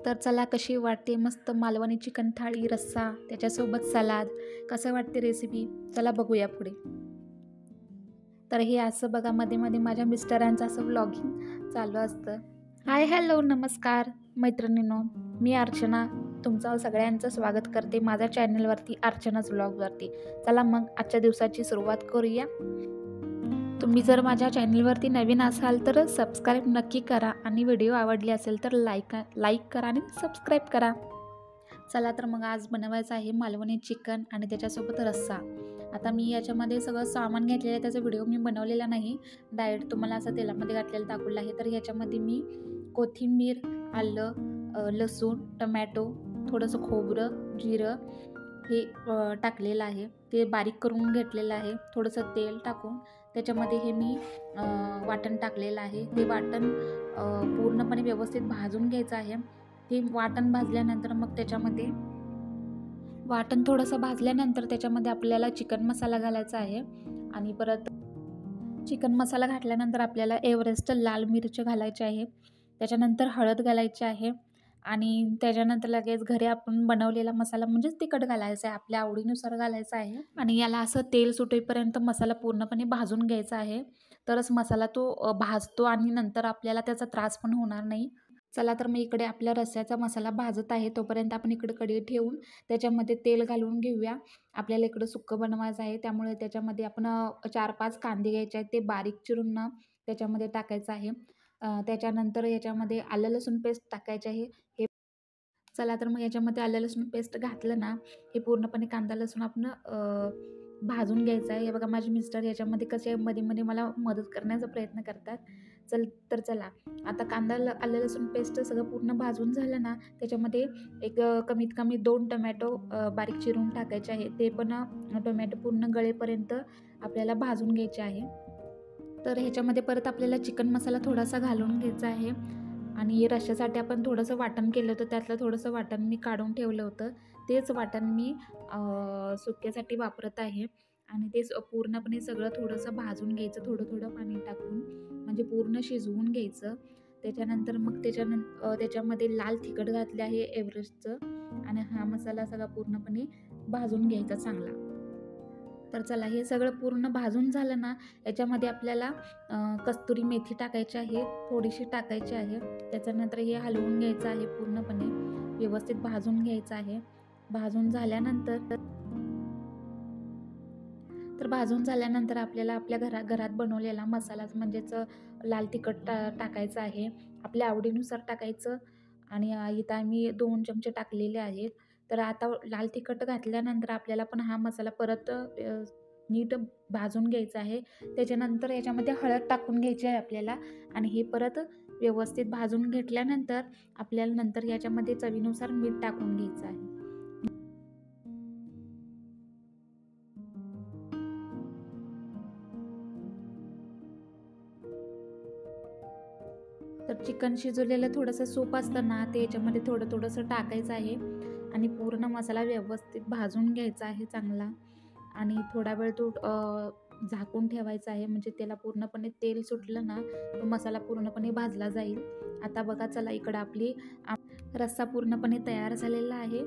तर चला कशी वाटते मस्त मालवणी चिकन थाळी, रस्सा, त्याच्यासोबत सलाद. कसं वाटते रेसिपी? चला बघूया पुढे. तर हे असं बघा मध्ये-मध्ये माझ्या मिस्टरांचं असं व्लॉगिंग चालू असतं. हाय, हॅलो, नमस्कार मैत्रिणींनो. मी अर्चना तुमचं सगळ्यांचं स्वागत करते माझ्या चॅनलवरती अर्चनाच व्लॉगवरती. चला मग आजच्या दिवसाची सुरुवात करूया. तुम्ही जर माझ्या चॅनलवरती नवीन असाल तर सबस्क्राईब नक्की करा आणि व्हिडिओ आवडले असेल तर लाईक करा आणि सबस्क्राईब करा. चला तर मग आज बनवायचं आहे मालवणी चिकन आणि त्याच्यासोबत रस्सा. आता मी याच्यामध्ये सगळं सामान घेतलेलं आहे, त्याचा व्हिडिओ मी बनवलेला नाही, डायरेक्ट तुम्हाला असं तेलामध्ये घातलेलं दाखवलं आहे. तर ह्याच्यामध्ये मी कोथिंबीर, आलं, लसूण, टमॅटो, थोडंसं खोबरं, जिरं हे टाकलेलं आहे. ते बारीक करून घेतलेलं आहे. थोडंसं तेल टाकून त्याच्यामध्ये हे मी वाटण टाकलेलं आहे. ते वाटण पूर्णपणे व्यवस्थित भाजून घ्यायचं आहे. ते वाटण भाजल्यानंतर मग त्याच्यामध्ये वाटण थोडंसं भाजल्यानंतर त्याच्यामध्ये आपल्याला चिकन मसाला घालायचा आहे आणि परत चिकन मसाला घातल्यानंतर आपल्याला एव्हरेस्ट लाल मिरची घालायची आहे. त्याच्यानंतर हळद घालायची आहे आणि त्याच्यानंतर लगेच घरी आपण बनवलेला मसाला म्हणजेच तिखट घालायचं आहे, आपल्या आवडीनुसार घालायचं आहे आणि याला असं तेल सुटेपर्यंत मसाला पूर्णपणे भाजून घ्यायचा आहे. तरच मसाला तो भाजतो आणि नंतर आपल्याला त्याचा त्रास पण होणार नाही. चला तर मग इकडे आपल्या रस्स्याचा मसाला भाजत आहे, तोपर्यंत आपण इकडे कढई ठेवून त्याच्यामध्ये तेल घालून घेऊया. आपल्याला इकडं सुक्कं बनवायचं आहे, त्यामुळे त्याच्यामध्ये आपण 4-5 कांदे घ्यायचे आहेत, ते बारीक चिरून ना त्याच्यामध्ये टाकायचं आहे. त्याच्यानंतर याच्यामध्ये आलं लसूण पेस्ट टाकायचे आहे. हे चला तर मग याच्यामध्ये आलं लसूण पेस्ट घातलं ना, हे पूर्णपणे कांदा लसूण आपण भाजून घ्यायचं आहे. हे बघा माझे मिस्टर याच्यामध्ये कसे मध्ये-मध्ये मला मदत करण्याचा प्रयत्न करतात. तर चला आता कांदा आलं लसूण पेस्ट सगळं पूर्ण भाजून झालं ना, त्याच्यामध्ये एक कमीत कमी 2 टमॅटो बारीक चिरून टाकायचे आहे. ते पण टोमॅटो पूर्ण गळेपर्यंत आपल्याला भाजून घ्यायचे आहे. तर ह्याच्यामध्ये परत आपल्याला चिकन मसाला थोडासा घालून घ्यायचा आहे आणि रश्श्यासाठी आपण थोडंसं वाटण केलं होतं, त्यातलं थोडंसं वाटण मी काढून ठेवलं होतं. तेच वाटण मी सुक्यासाठी वापरत आहे आणि ते पूर्णपणे सगळं थोडंसं भाजून घ्यायचं, थोडं-थोडं पाणी टाकून, म्हणजे पूर्ण शिजवून घ्यायचं. त्याच्यानंतर मग त्याच्यामध्ये लाल तिखट घातले आहे एव्हरेस्टचं आणि हा मसाला सगळा पूर्णपणे भाजून घ्यायचा चांगला. तर चला हे सगळं पूर्ण भाजून झालं ना, याच्यामध्ये आपल्याला कस्तुरी मेथी टाकायची आहे, थोडीशी टाकायची आहे. त्याच्यानंतर हे हलवून घ्यायचं आहे, पूर्णपणे व्यवस्थित भाजून घ्यायचं आहे. भाजून झाल्यानंतर भाजून झाल्यानंतर आपल्याला आपल्या घरात बनवलेला मसालाच म्हणजेच लाल तिखट टाकायचं आहे. आपल्या आवडीनुसार टाकायचं आणि इथं आम्ही 2 चमचे टाकलेले आहेत. तर आता लाल तिखट घातल्यानंतर आपल्याला पण हा मसाला परत नीट भाजून घ्यायचा आहे. त्याच्यानंतर याच्यामध्ये हळद टाकून घ्यायची आहे आपल्याला आणि हे परत व्यवस्थित भाजून घेतल्यानंतर आपल्याला नंतर याच्यामध्ये चवीनुसार मीठ टाकून घ्यायचं आहे. तर चिकन शिजवलेलं थोडंसं सूप असतं ना, ते याच्यामध्ये थोडंसं टाकायचं आहे आणि पूर्ण मसाला व्यवस्थित भाजून घ्यायचा आहे चांगला आणि थोडा वेळ तो झाकून ठेवायचा आहे, म्हणजे त्याला पूर्णपणे तेल सुटलं ना, तो मसाला पूर्णपणे भाजला जाईल. आता बघा चला इकडं आपली रस्सा पूर्णपणे तयार झालेला आहे.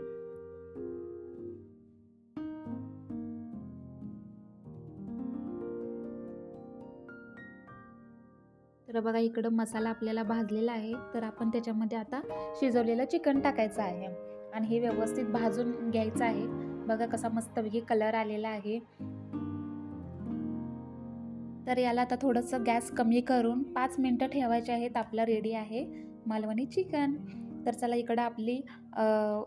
तर बघा इकडं मसाला आपल्याला भाजलेला आहे, तर आपण त्याच्यामध्ये आता शिजवलेलं चिकन टाकायचं आहे आणि हे व्यवस्थित भाजून घ्यायचं आहे. बघा कसा मस्तपैकी कलर आलेला आहे. तर याला आता थोडंसं गॅस कमी करून 5 मिनटं ठेवायचे आहेत. आपला रेडी आहे मालवणी चिकन. तर चला इकडं आपली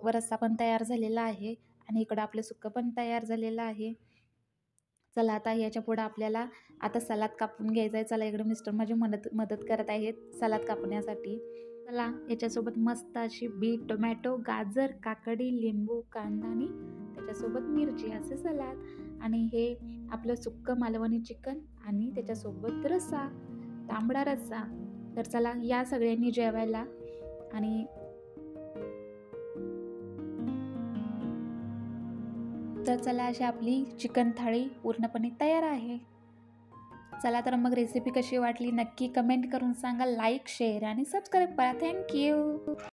रस्सा पण तयार झालेला आहे आणि इकडं आपलं सुक्कं पण तयार झालेलं आहे. चला आता याच्या पुढं आपल्याला आता सलाद कापून घ्यायचा आहे. चला इकडे मिस्टर माझी मदत करत आहेत सलाद कापण्यासाठी. चला याच्यासोबत मस्त अशी बीट, टोमॅटो, गाजर, काकडी, लिंबू, कांदा आणि त्याच्यासोबत मिरची असे सलाद आणि हे आपलं सुक्कं मालवणी चिकन आणि त्याच्यासोबत रस्सा, तांबडा रस्सा. तर चला या सगळ्यांनी जेवायला आणि तर चला अशी आपली चिकन थाळी पूर्णपणे तयार आहे. चला तर मग रेसिपी कशी वाटली नक्की कमेंट करून सांगा. लाईक, शेअर आणि सबस्क्राईब करा. थँक्यू.